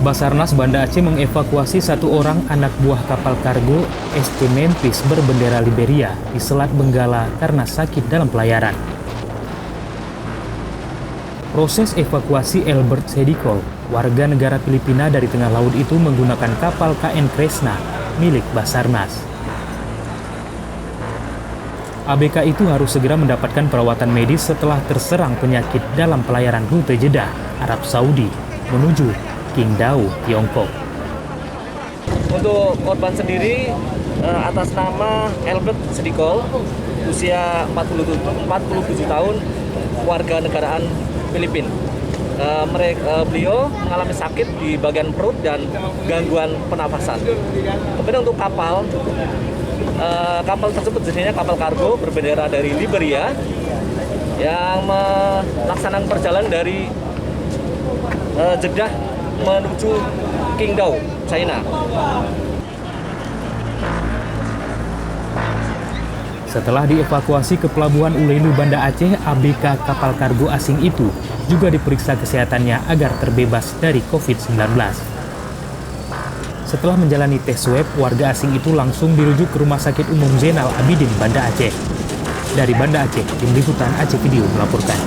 Basarnas Banda Aceh mengevakuasi satu orang anak buah kapal kargo ST Memphis berbendera Liberia di Selat Benggala karena sakit dalam pelayaran. Proses evakuasi Albert Sedikol, warga negara Filipina dari tengah laut itu menggunakan kapal KN Kresna milik Basarnas. ABK itu harus segera mendapatkan perawatan medis setelah terserang penyakit dalam pelayaran rute Jeddah, Arab Saudi, menuju Qingdao, Tiongkok. Untuk korban sendiri atas nama Albert Sedikol, usia 47 tahun, warga negaraan Filipina. Beliau mengalami sakit di bagian perut dan gangguan pernafasan. Kemudian untuk kapal tersebut jenisnya kapal kargo berbendera dari Liberia yang melaksanakan perjalanan dari Jeddah menuju Qingdao, China. Setelah dievakuasi ke Pelabuhan Ulelu Banda Aceh, ABK kapal kargo asing itu juga diperiksa kesehatannya agar terbebas dari COVID-19. Setelah menjalani tes swab, warga asing itu langsung dirujuk ke Rumah Sakit Umum Zainal Abidin Banda Aceh. Dari Banda Aceh, Tim Liputan Aceh Video melaporkan.